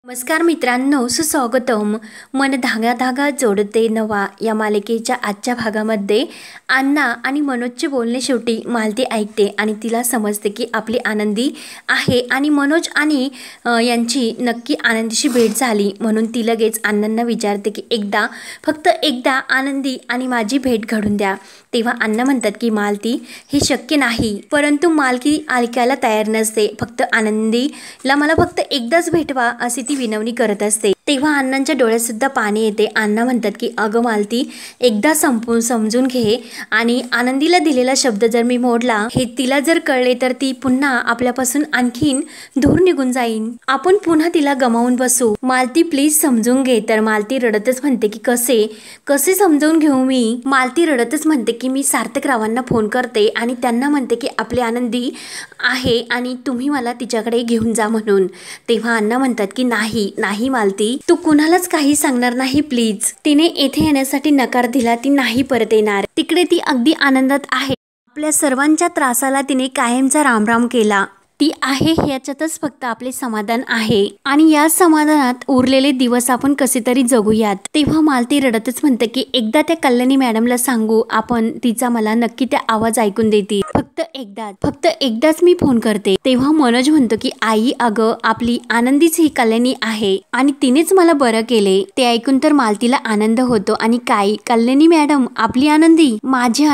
नमस्कार मित्रांनो, सुस्वागतम. मन धागा धागा जोडते नवा या मालिकेच्या आजच्या भागामध्ये अण्णा आणि मनोजचे बोलणे शेवटी मालती ऐकते आणि तिला समजते की आपली आनंदी आहे आणि मनोज आणि यांची नक्की आनंदीशी भेट झाली. म्हणून ती लगेच अण्णांना विचारते की फक्त एकदा आनंदी आणि माझी भेट घडून द्या. तेव्हा अण्णा म्हणतात की मालती, हे शक्य नाही. परंतु मालती ऐकायला तयार नसते. फक्त आनंदीला मला फक्त एकदाच भेटवा असे ती विनवणी करत असते. तेव्हा अण्णांच्या डोळ्यात सुद्धा पाणी येते. अण्णा म्हणतात की अगं मालती, एकदा समजून घे आणि आनंदीला दिलेला शब्द जर मी मोडला हे तिला जर कळले तर ती पुन्हा आपल्यापासून आणखीन दूर निघून जाईन. आपण पुन्हा तिला गमावून बसू. मालती प्लीज समजून घे. तर मालती रडतच म्हणते की कसे समजून घेऊ मी. मालती रडतच म्हणते की मी सार्थकरावांना फोन करते आणि त्यांना म्हणते की आपली आनंदी आहे आणि तुम्ही मला तिच्याकडे घेऊन जा म्हणून. तेव्हा अण्णा म्हणतात की नाही मालती, तू कुणालाच काही सांगणार नाही प्लीज. तिने येथे येण्यासाठी नकार दिला, ती नाही परत येणार. तिकडे ती अगदी आनंदात आहे. आपल्या सर्वांच्या त्रासाला तिने कायमचा रामराम केला. ती आहे ह्याच्यातच फक्त आपले समाधान आहे आणि या समाधानात उरलेले दिवस आपण कसे तरी जगूयात. तेव्हा मालती रडतच म्हणते की एकदा त्या कल्याणी मॅडमला सांगू आपण, तिचा मला नक्की त्या आवाज ऐकून देते. फक्त एकदाच मी फोन करते. तेव्हा मनोज म्हणतो की आई, अगं आपली आनंदीच ही कल्याणी आहे आणि तिनेच मला बरं केले. ते ऐकून तर मालतीला आनंद होतो आणि काय, कल्याणी मॅडम आपली आनंदी, माझी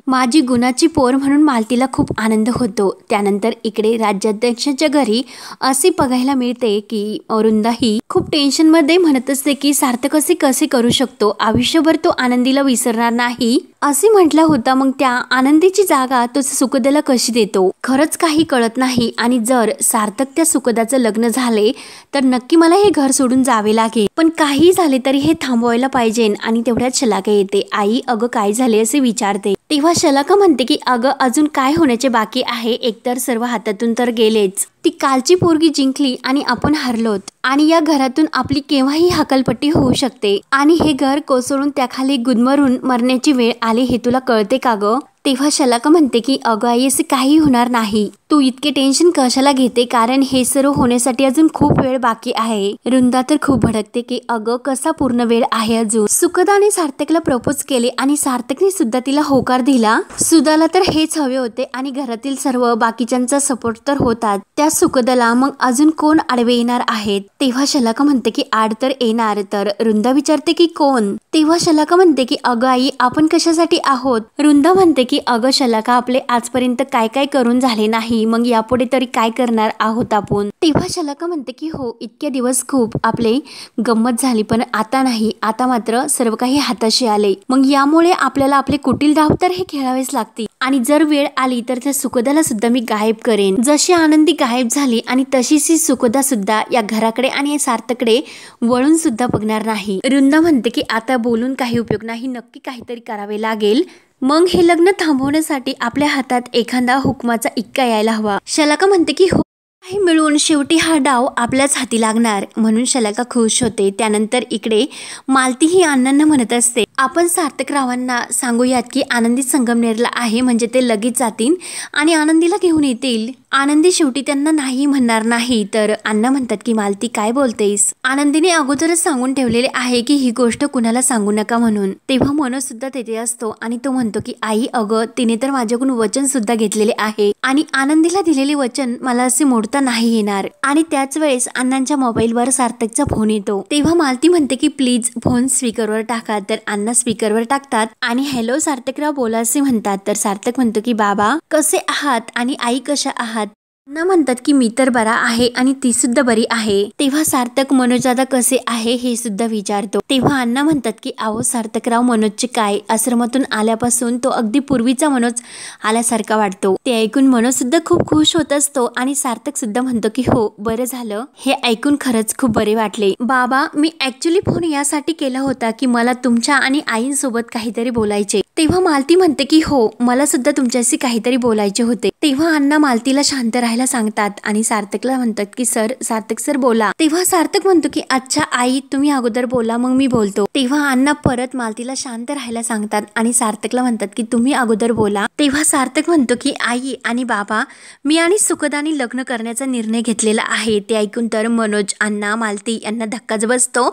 माझी गुणाची पोर म्हणून मालतीला खूप आनंद होतो. त्यानंतर इकडे राज्याध्यक्षाच्या घरी असे बघायला मिळते की वृंदाही खूप टेन्शन मध्ये म्हणत असते की सार्थक कसे करू शकतो, आयुष्यभर तो आनंदीला विसरणार नाही असे म्हटला होता. मग त्या आनंदीची जागा तो सुखदाला कशी देतो, खरंच काही कळत नाही. आणि जर सार्थक त्या सुखदाचं लग्न झाले तर नक्की मला हे घर सोडून जावे लागेल. पण काही झाले तरी हे थांबवायला पाहिजे. आणि तेवढ्यात शलाका येते. आई, अगं काय झाले असे विचारते. तेव्हा शलाका म्हणते की अगं अजून काय होण्याचे बाकी आहे, एकतर सर्व हातातून तर गेलेच. ती कालची पोरगी जिंकली आणि आपण हरलोत आणि या घरातून आपली केव्हाही हकलपट्टी होऊ शकते आणि हे घर कोसळून त्याखाली गुदमरून मरण्याची वेळ आली हे तुला कळते का ग. तेव्हा शलाका म्हणते की अगं आई, असे काही होणार नाही. तू इतके टेन्शन कशाला घेते, कारण हे सर्व होण्यासाठी अजून खूप वेळ बाकी आहे. वृंदा तर खूप भडकते की अगं कसा पूर्ण वेळ आहे अजून. सुखदाने सार्थकला प्रपोज केले आणि सार्थकने सुद्धा तिला होकार दिला. सुधाला तर हेच हवे होते आणि घरातील सर्व बाकीच्यांचा सपोर्ट तर होतात. त्या सुखदाला मग अजून कोण आडवे येणार आहेत. तेव्हा शलाका म्हणते की आड तर येणार. तर वृंदा विचारते की कोण. तेव्हा शलाका म्हणते की अगं आई, आपण कशासाठी आहोत. वृंदा म्हणते की अगं शलाका, आपले आजपर्यंत काय करून झाले नाही, मग यापुढे तरी काय करणार आहोत आपण. तेव्हा शलाका म्हणते की हो, इतके दिवस खूप आपले गंमत झाली पण आता नाही. आता मात्र सर्व काही हाताशी आले. मग यामुळे आपल्याला आपले कुटील डाव तर हे खेळावेच लागतील आणि जर वेळ आली तर त्या सुखदाला सुद्धा मी गायब करेन. जशी आनंदी गायब झाली आणि तशीच ही सुखदा सुद्धा या घराकडे आणि सार्थकडे वळून सुद्धा बघणार नाही. वृंदा म्हणते की आता बोलून काही उपयोग नाही, नक्की काहीतरी करावे लागेल. मग हे लग्न थांबवण्यासाठी आपल्या हातात एखादा हुकमाचा इक्का यायला हवा. शलाका म्हणते की हो, काही मिळून शेवटी हा डाव आपल्याच हाती लागणार. म्हणून शलाका खुश होते. त्यानंतर इकडे मालती ही अण्णांना म्हणत असते आपण सार्थकरावांना सांगूयात की आनंदी संगमनेरला आहे, म्हणजे ते लगेच जातील आणि आनंदीला घेऊन येतील. आनंदी शेवटी त्यांना नाही म्हणणार नाही. तर अण्णा म्हणतात की मालती काय बोलतेस, आनंदीने अगोदरच सांगून ठेवलेले आहे की ही गोष्ट कुणाला सांगू नका म्हणून. तेव्हा मनोज सुद्धा तेथे असतो आणि तो म्हणतो की आई, अगं तिने तर माझ्याकडून वचन सुद्धा घेतलेले आहे आणि आनंदीला दिलेले वचन मला असे मोडता नाही येणार. आणि त्याच वेळेस अण्णांच्या मोबाईलवर सार्थकचा फोन येतो. तेव्हा मालती म्हणते की प्लीज फोन स्पीकरवर टाका. तर अण्णा स्पीकरवर टाकतात आणि हॅलो सार्थकराव बोला असे म्हणतात. तर सार्थक म्हणतो की बाबा कसे आहात आणि आई कशा आहात. अण्णा म्हणतात की मी तर बरा आहे आणि ती सुद्धा बरी आहे. तेव्हा सार्थक मनोजदादा कसे आहे हे सुद्धा विचारतो. तेव्हा अण्णा म्हणतात की अहो सार्थकराव, मनोजचे काय, आश्रमातून आल्यापासून तो अगदी पूर्वीचा मनोज आल्यासारखा वाटतो. ते ऐकून मनोज सुद्धा खूप खुश होत असतो आणि सार्थक सुद्धा म्हणतो की हो बरं झालं, हे ऐकून खरंच खूप बरे वाटले. बाबा, मी ऍक्च्युली फोन यासाठी केला होता की मला तुमच्या आणि आईंसोबत काहीतरी बोलायचे. तेव्हा मालती म्हणते की हो, मला सुद्धा तुमच्याशी काहीतरी बोलायचे होते. तेव्हा अण्णा मालतीला शांत राहायला राहायला सांगतात आणि सार्थकला म्हणतात की सार्थक सर बोला. तेव्हा सार्थक म्हणतो की अच्छा आई तुम्ही अगोदर बोला मग मी बोलतो. तेव्हा अण्णा परत मालतीला शांत राहायला सांगतात आणि सार्थकला म्हणतात की तुम्ही अगोदर बोला. तेव्हा सार्थक म्हणतो की आई आणि बाबा मी आणि सुखदानी लग्न करण्याचा निर्णय घेतलेला आहे. ते ऐकून तर मनोज, अण्णा, मालती यांना धक्काच बसतो.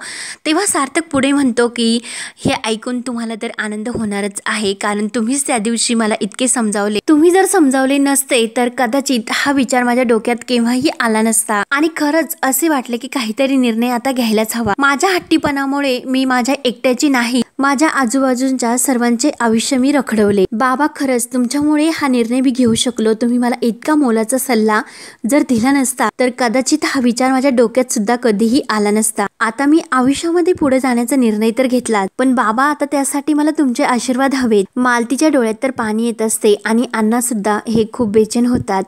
तेव्हा सार्थक पुढे म्हणतो की हे ऐकून तुम्हाला तर आनंद होणारच आहे, कारण तुम्हीच त्या दिवशी मला इतके समजावले. तुम्ही जर समजावले नसते तर कदाचित हा विचार माझ्या डोक्यात केव्हाही आला नसता आणि खरंच असे वाटले की काहीतरी निर्णय आता घ्यायलाच हवा. माझ्या हट्टीपणामुळे मी माझ्या एकट्याची नाही, माझ्या आजूबाजूच्या सर्वांचे आयुष्य मी रखडवले. बाबा खरंच तुमच्यामुळे हा निर्णय मी घेऊ शकलो. तुम्ही मला इतका मोलाचा सल्ला जर दिला नसता तर कदाचित हा विचार माझ्या डोक्यात सुद्धा कधीही आला नसता. आता मी आयुष्यामध्ये पुढे जाण्याचा निर्णय तर घेतला, पण बाबा आता त्यासाठी मला तुमचे आशीर्वाद हवेत. मालतीच्या डोळ्यात तर पाणी येत असते आणि अण्णा सुद्धा हे खूप बेचैन होतात.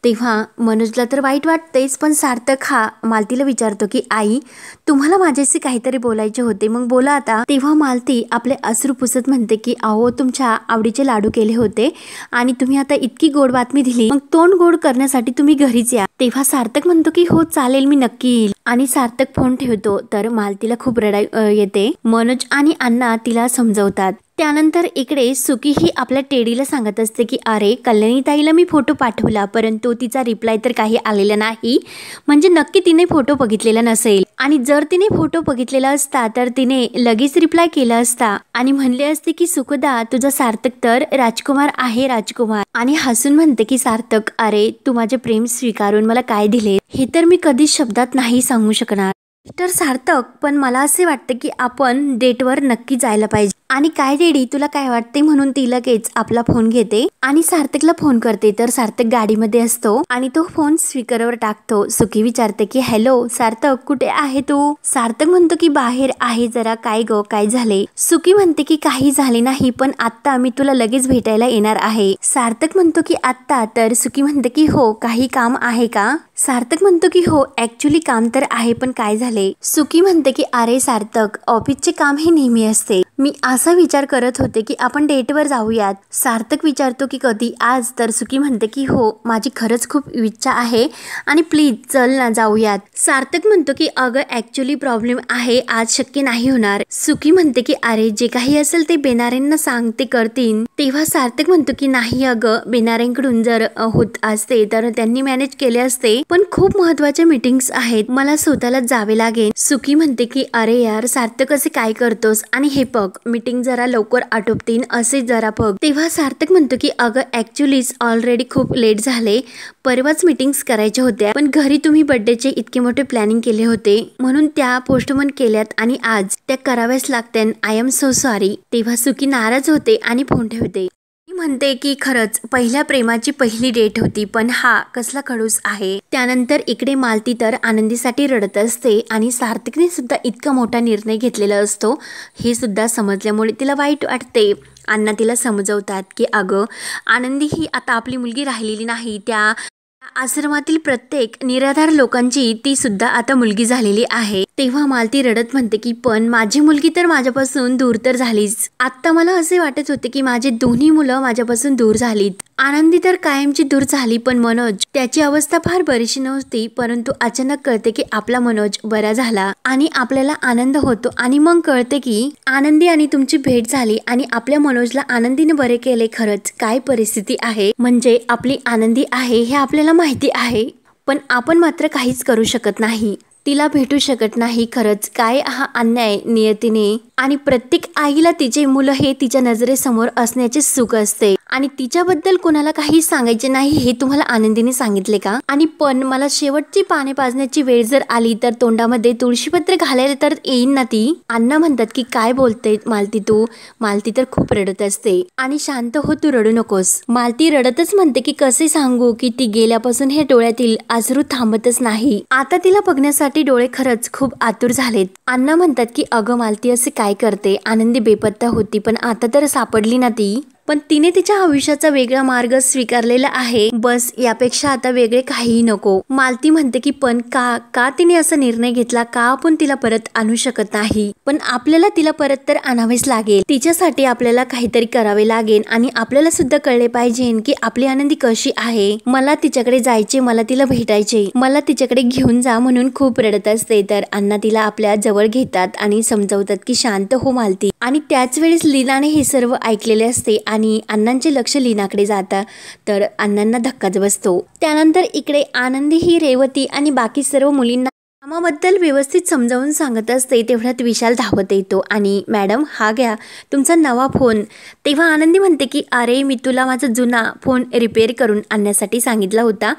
तेव्हा मनोजला तर वाईट वाटतेच, पण सार्थक हा मालतीला विचारतो की आई तुम्हाला माझ्याशी काहीतरी बोलायचे होते, मग बोला आता. तेव्हा मालती आपले अश्रू पुसत म्हणते की अहो तुमच्या आवडीचे लाडू केले होते आणि तुम्ही आता इतकी गोड बातमी दिली, मग तोंड गोड करण्यासाठी तुम्ही घरीच या. तेव्हा सार्थक म्हणतो की हो चालेल मी नक्की येईल आणि सार्थक फोन ठेवतो. तर मालतीला खूप रडाई येते. मनोज आणि अण्णा तिला समजवतात. त्यानंतर इकडे सुकी ही आपल्या टेडीला सांगत असते की अरे कल्याणी ताईला मी फोटो पाठवला परंतु तिचा रिप्लाय तर काही आलेला नाही, म्हणजे नक्की तिने फोटो बघितलेला नसेल आणि जर तिने फोटो बघितलेला असता तर तिने लगेच रिप्लाय केला असता आणि म्हणले असते की सुखदा तुझा सार्थक तर राजकुमार आहे राजकुमार. आणि हसून म्हणते की सार्थक अरे तू माझे प्रेम स्वीकारून मला काय दिले हे तर मी कधीच शब्दात नाही सांगू शकणार. तर सार्थक पण मला असे वाटते की आपण डेटवर नक्की जायला पाहिजे. आणि काय डेडी तुला काय वाटते, म्हणून ती लगेच आपला फोन घेते आणि सार्थकला फोन करते. तर सार्थक गाडीमध्ये असतो आणि तो फोन स्पीकरवर टाकतो. सुकी विचारते की हॅलो सार्थक कुठे आहे तू. सार्थक म्हणतो की बाहेर आहे जरा. काय ग काय झाले. सुकी म्हणते की काही झाले नाही, पण आता मी तुला लगेच भेटायला येणार आहे. सार्थक म्हणतो की आत्ता. तर सुकी म्हणते की हो काही काम आहे का. सार्थक म्हणतो की हो ऍक्च्युली काम तर आहे, पण काय झाले. सुकी म्हणते की अरे सार्थक ऑफिसचे काम हे नेहमी असते, मी असा विचार करत होते की आपण डेटवर जाऊयात. सार्थक विचारतो की कधी, आज. तर सुकी म्हणते की हो माझी खरंच खूप इच्छा आहे आणि प्लीज चल ना जाऊयात. सार्थक म्हणतो की अगं ऍक्च्युली प्रॉब्लेम आहे, आज शक्य नाही होणार. सुकी म्हणते की अरे जे काही असेल ते बेनारेंना सांग, ते करतील. तेव्हा सार्थक म्हणतो की नाही अगं बेनारेंकडून जर होत असते तर त्यांनी मॅनेज केले असते, पण खूप महत्वाच्या मीटिंग्स आहेत, मला स्वतःला जावे लागेल. सुकी म्हणते की अरे यार सार्थक असे काय करतोस, आणि हे बघ मीटिंग जरा लवकर आटोपतीन असे जरा बघ. तेव्हा सार्थक म्हणतो की अगं ऍक्च्युलीच ऑलरेडी खूप लेट झाले, परवाच मीटिंग्स करायच्या होत्या, पण घरी तुम्ही बर्थडेचे इतके मोठे प्लॅनिंग केले होते म्हणून त्या पोस्टपोन केल्यात आणि आज त्या कराव्याच लागत्या. I am so sorry. तेव्हा सुकी नाराज होते आणि फोन ठेवते. म्हणते की खरंच पहिल्या प्रेमाची पहिली डेट होती, पण हा कसला खडूस आहे. त्यानंतर इकडे मालती तर आनंदीसाठी रडत असते आणि सार्थकने सुद्धा इतका मोठा निर्णय घेतलेला असतो हे सुद्धा समजल्यामुळे तिला वाईट वाटते. अण्णा तिला समजवतात की अगं आनंदी ही आता आपली मुलगी राहिलेली नाही, त्या आश्रमातील प्रत्येक निराधार लोकांची ती सुद्धा आता मुलगी झालेली आहे. तेव्हा मालती रडत म्हणते की पण माझी मुलगी तर माझ्यापासून दूर तर झालीच. आता मला असे वाटत होते की माझे दोन्ही मुलं माझ्यापासून दूर झालीत. आनंदी तर कायमची दूर झाली, पण मनोज त्याची अवस्था फार बरीशी नव्हती, परंतु अचानक कळते की आपला मनोज बरा झाला आणि आपल्याला आनंद होतो. आणि मग कळते की आनंदी आणि तुमची भेट झाली आणि आपल्या मनोजला आनंदीने बरे केले. खरंच काय परिस्थिती आहे, म्हणजे आपली आनंदी आहे हे आपल्याला माहिती आहे, पण आपण मात्र काहीच करू शकत नाही, तिला भेटू शकत नाही. खरंच काय हा अन्याय नियतीने. आणि प्रत्येक आईला तिचे मुलं हे तिच्या नजरेसमोर असण्याचे सुख असते आणि तिच्याबद्दल कोणाला काही सांगायचे नाही हे तुम्हाला आनंदीने सांगितले का. आणि पण मला शेवटची पाने पाजण्याची वेळ जर आली तर तोंडामध्ये तुळशीपत्र घालायला तर येईन ना ती. अण्णा म्हणतात की काय बोलते मालती तू. मालती तर खूप रडत असते आणि शांत हो तू रडू नकोस. मालती रडतच म्हणते की कसे सांगू की ती गेल्यापासून हे डोळ्यातील अश्रू थांबतच नाही. आता तिला बघण्यासाठी डोळे खरंच खूप आतुर झालेत. अण्णा म्हणतात की अगं मालती असे काय करते, आनंदी बेपत्ता होती पण आता तर सापडली ना ती. पण तिने तिच्या आयुष्याचा वेगळा मार्ग स्वीकारलेला आहे, बस यापेक्षा आता वेगळे काहीही नको. मालती म्हणते की पण का तिने असा निर्णय घेतला, का आपण तिला परत आणू शकत नाही. पण आपल्याला तिला परत तर आणावेच लागेल. तिच्यासाठी आपल्याला काहीतरी करावे लागेल आणि आपल्याला सुद्धा कळले पाहिजे की आपली आनंदी कशी आहे. मला तिच्याकडे जायचे, मला तिला भेटायचे, मला तिच्याकडे घेऊन जा म्हणून खूप रडत असते. तर अण्णा तिला आपल्या जवळ घेतात आणि समजावतात की शांत हो मालती. आणि त्याच वेळेस लीनाने हे सर्व ऐकलेले असते आणि अण्णांचे लक्ष लीनाकडे जातात. तर अण्णांना धक्काच बसतो. त्यानंतर इकडे आनंदी ही रेवती आणि बाकी सर्व मुलींना कामाबद्दल व्यवस्थित समजावून सांगत असते. तेवढ्यात विशाल धावत येतो आणि मॅडम हा घ्या तुमचा नवा फोन. तेव्हा आनंदी म्हणते की अरे मी तुला माझा जुना फोन रिपेअर करून आणण्यासाठी सांगितला होता,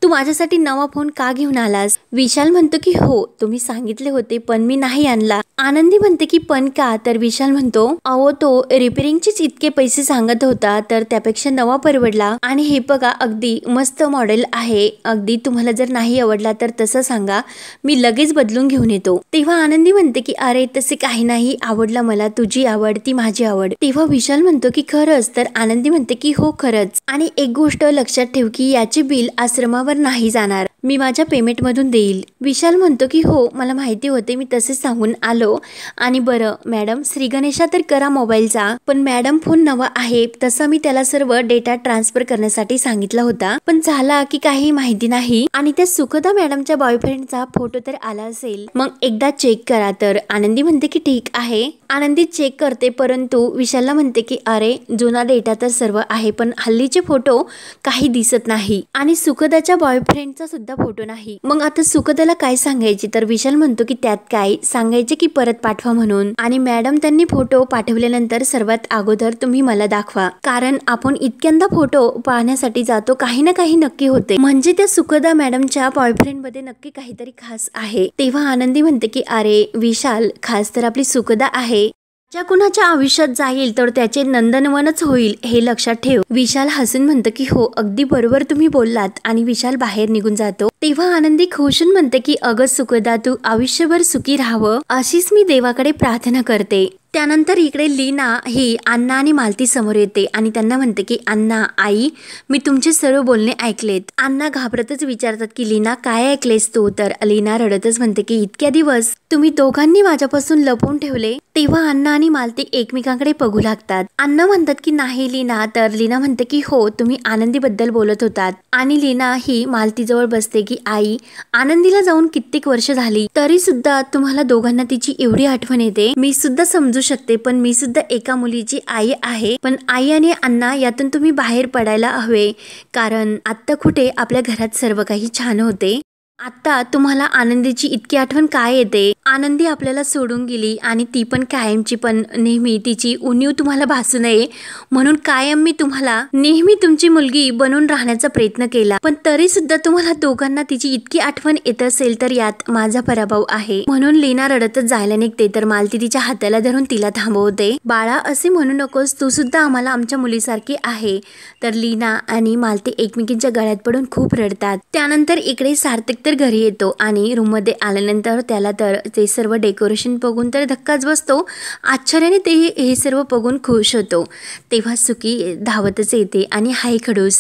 तू माझ्यासाठी नवा फोन का घेऊन आलास. विशाल म्हणतो की हो तुम्ही सांगितले होते पण मी नाही आणला. आनंदी म्हणते की पण का. तर विशाल म्हणतो अहो तो रिपेअरिंगचेच इतके पैसे सांगत होता तर त्यापेक्षा नवा परवडला. आणि हे बघा अगदी मस्त मॉडेल आहे, अगदी तुम्हाला जर नाही आवडला तर तसं सांगा, मी लगेच बदलून घेऊन येतो. तेव्हा आनंदी म्हणते की अरे तसे काही नाही, आवडला मला, तुझी आवड ती माझी आवड. तेव्हा विशाल म्हणतो की खरंच. तर आनंदी म्हणते की हो खरंच. आणि एक गोष्ट लक्षात ठेव की याचे बिल आश्रमावर नाही जाणार, मी माझ्या पेमेंट मधून देईल. विशाल म्हणतो की हो मला माहिती होते, मी तसेच सांगून आलो. आणि बरं मॅडम श्री गणेशा तर करा मोबाईलचा, पण मॅडम फोन नवा आहे, तसा मी त्याला सर्व डेटा ट्रान्सफर करण्यासाठी सांगितला होता, पण झाला की काही माहिती नाही. आणि त्या सुखदा मॅडमच्या बॉयफ्रेंडचा फोटो तर आला असेल, मग एकदा चेक करा. तर आनंदी म्हणते की ठीक आहे. आनंदी चेक करते, परंतु विशालला म्हणते की अरे जुना डेटा तर सर्व आहे पण हल्लीचे फोटो काही दिसत नाही आणि सुखदाच्या बॉयफ्रेंडचा सुद्धा फोटो नाही. मग आता सुखदाला काय सांगायचे. तर विशाल म्हणतो की त्यात काय सांगायचे की परत पाठवा म्हणून. आणि मॅडम त्यांनी फोटो पाठवल्यानंतर सर्वात अगोदर तुम्ही मला दाखवा, कारण आपण इतक्यांदा फोटो पाहण्यासाठी जातो, काही ना काही नक्की होते, म्हणजे त्या सुखदा मॅडमच्या बॉयफ्रेंड मध्ये नक्की काहीतरी खास आहे. तेव्हा आनंदी म्हणते की अरे विशाल खास तर आपली सुखदा आहे, ज्या कुणाच्या आयुष्यात जाईल तर त्याचे नंदनवनच होईल हे लक्षात ठेव. विशाल हसून म्हणतं की हो अगदी बरोबर तुम्ही बोललात. आणि विशाल बाहेर निघून जातो. तेव्हा आनंदी खुशून म्हणते की अगं सुखदा तू आयुष्यभर सुखी राहावं अशीच मी देवाकडे प्रार्थना करते. त्यानंतर इकडे लीना ही अण्णा आणि मालती समोर येते आणि त्यांना म्हणते की अण्णा आई मी तुमचे सर्व बोलणे ऐकलेत. अण्णा घाबरतच विचारतात की लीना काय ऐकलेस तू. तर लीना रडतच म्हणते की इतक्या दिवस तुम्ही दोघांनी माझ्यापासून लपवून ठेवले. तेव्हा अण्णा आणि मालती एकमेकांकडे बघू लागतात. अण्णा म्हणतात की नाही लीना. तर लीना म्हणते की हो तुम्ही आनंदी बद्दल बोलत होतात. आणि लीना ही मालती जवळ बसते की आई आनंदीला जाऊन कित्येक वर्ष झाली तरी सुद्धा तुम्हाला दोघांना तिची एवढी आठवण येते. मी सुद्धा समजू शकते, पण मी सुद्धा एका मुलीची आई आहे. पण आई आणि अण्णा यातून तुम्ही बाहेर पडायला हवे, कारण आता कुठे आपल्या घरात सर्व काही छान होते. आता तुम्हाला आनंदीची इतकी आठवण काय येते. आनंदी आपल्याला सोडून गेली आणि ती पण कायमची, पण नेहमी तिची उणीव तुम्हाला भासू नये म्हणून कायम मी तुम्हाला नेहमी तुमची मुलगी बनून राहण्याचा प्रयत्न केला, पण तरी सुद्धा तुम्हाला दोघांना तिची इतकी आठवण येत असेल तर यात माझा पराभव आहे. म्हणून लीना रडतच जायला निघते. तर मालती तिच्या हाताला धरून तिला थांबवते. बाळा असे म्हणू नकोस, तू सुद्धा आम्हाला आमच्या मुलीसारखी आहे. तर लीना आणि मालती एकमेकींच्या गळ्यात पडून खूप रडतात. त्यानंतर इकडे सार्थक तर घरी येतो आणि रूम मध्ये आल्यानंतर त्याला तर ते सर्व डेकोरेशन बघून तर धक्काच बसतो. आश्चर्याने ते हे सर्व बघून खुश होतो. तेव्हा सुकी धावतच येते आणि हाय खडूस.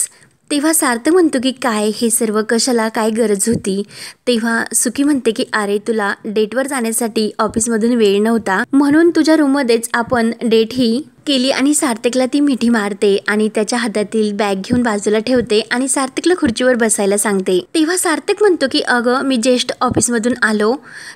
तेव्हा सार्थक म्हणतो की काय हे सर्व कशाला, काय गरज होती. तेव्हा सुकी म्हणते की अरे तुला डेटवर जाण्यासाठी ऑफिसमधून वेळ नव्हता म्हणून तुझ्या रूममध्येच आपण डेट ही केली. आणि सार्थकला ती मिठी मारते आणि त्याच्या हातातील बॅग घेऊन बाजूला ठेवते आणि सार्थकला खुर्चीवर बसायला सांगते. तेव्हा सार्थक म्हणतो की अगं मी जस्ट ऑफिसमधून आलो.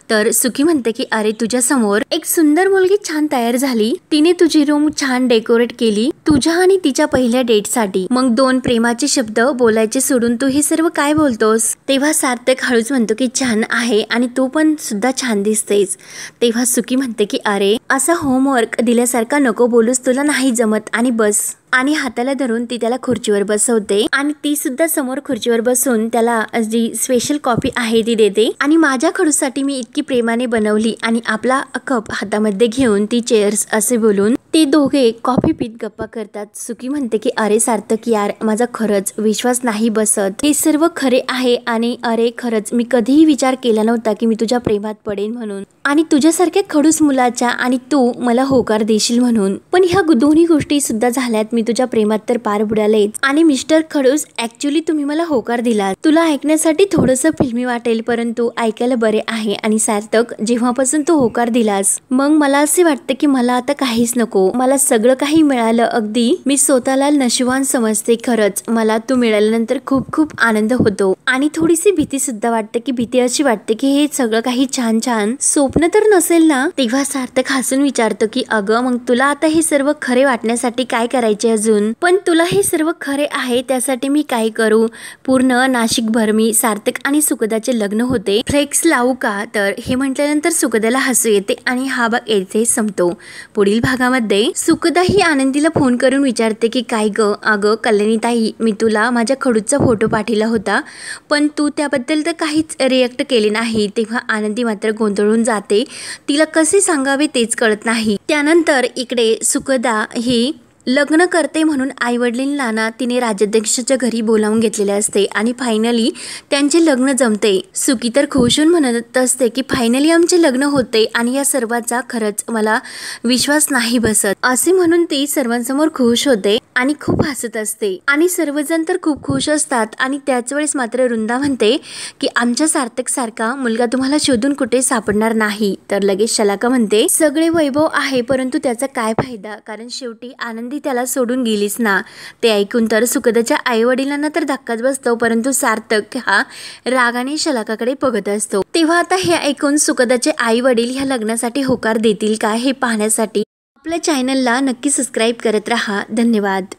तर सुकी म्हणते की अरे तुझ्या समोर एक सुंदर मुलगी छान तयार झाली, तिने तुझी रूम छान डेकोरेट केली तुझ्या आणि तिच्या पहिल्या डेटसाठी. मग दोन प्रेमाचे शब्द बोलायचे सोडून तू हे सर्व काय बोलतोस. तेव्हा सार्थक हळूच म्हणतो की छान आहे आणि तू पण सुद्धा छान दिसतेस. तेव्हा सुकी म्हणते की अरे असा होमवर्क दिल्यासारखा नको बोलूस, तुला नाही जमत आणि बस. आणि हाताला धरून ती त्याला खुर्चीवर बसवते आणि ती सुद्धा समोर खुर्चीवर बसून त्याला जी स्पेशल कॉफी आहे ती देते. आणि माझ्या खडूसाठी मी इतकी प्रेमाने बनवली आणि आपला कप हातामध्ये घेऊन ती चेअर्स असे बोलून ते दोघे कॉफी पीत गप्पा करतात. सुकी म्हणते की अरे सार्थक यार माझा खरंच विश्वास नाही बसत, हे सर्व खरे आहे आणि अरे खरंच मी कधीही विचार केला नव्हता की मी तुझ्या प्रेमात पडेन म्हणून. आणि तुझ्यासारख्या खडूस मुलाच्या आणि तू मला होकार देशील म्हणून। पण ह्या दोन्ही गोष्टी सुद्धा झाल्यात, मी तुझ्या प्रेमात तर पार बुडालेच आणि मिस्टर खडूस ऍक्च्युली तुम्ही मला होकार दिला। तुला ऐकण्यासाठी थोडंसं फिल्मी वाटेल परंतु ऐकायला बरे आहे। आणि सार्थक जेव्हापासून तू होकार दिलास मग मला असे वाटतं की मला आता काहीच नको, मला सगळं काही मिळालं, अगदी मी स्वतःला नशिबान समजते। खरंच मला तू मिळाल्यानंतर खूप खूप आनंद होतो आणि थोडीशी भीती सुद्धा वाटते की भीती अशी वाटते की हे सगळं काही छान छान स्वप्न तर नसेल ना। तेव्हा सार्थक हसून विचारतो की अगं मग तुला आता हे सर्व खरे वाटण्यासाठी काय करायचे अजून, पण तुला हे सर्व खरे आहे त्यासाठी मी काय करू। पूर्ण नाशिक भर मी सार्थक आणि सुखदाचे लग्न होते, फ्लेक्स लावू का। तर हे म्हटल्यानंतर सुखदाला हसू येते आणि हा भाग येथे संपतो। पुढील भागामध्ये सुखदा ही आनंदीला फोन करून विचारते की काय ग, अगं कल्याणी ताई मी तुला माझ्या खडूचा फोटो पाठवला होता पण तू त्याबद्दल तर काहीच रिएक्ट केले नाही। तेव्हा आनंदी मात्र गोंधळून जाते, तिला कसे सांगावे तेच कळत नाही। त्यानंतर इकडे सुखदा ही लग्न करते म्हणून आईवडिलांना ना तिने राज्याध्यक्षाच्या घरी बोलावून घेतलेले असते आणि फायनली त्यांचे लग्न जमते। सुकी तर खुश होऊन म्हणत असते की फायनली आमचे लग्न होते आणि या सर्वाचा खरंच मला विश्वास नाही बसत, असे म्हणून ती सर्वांसमोर खुश होते आणि खूप हसत असते आणि सर्वजण तर खूप खुश असतात। आणि त्याच वेळेस मात्र वृंदा म्हणते की आमच्या सार्थक सारखा मुलगा तुम्हाला शोधून कुठे सापडणार नाही। तर लगेच शलाका म्हणते सगळे वैभव आहे परंतु त्याचा काय फायदा, कारण शेवटी आनंदी त्याला सोडून गेलीच ना। ते ऐकून तर सुखदाच्या आई वडिलांना तर धक्काच बसतो परंतु सार्थक हा रागाने शलाकाकडे बघत असतो। तेव्हा आता हे ऐकून सुखदाचे आई वडील ह्या लग्नासाठी होकार देतील का हे पाहण्यासाठी आपल्या चॅनलला नक्की सबस्क्राईब करत राहा। धन्यवाद।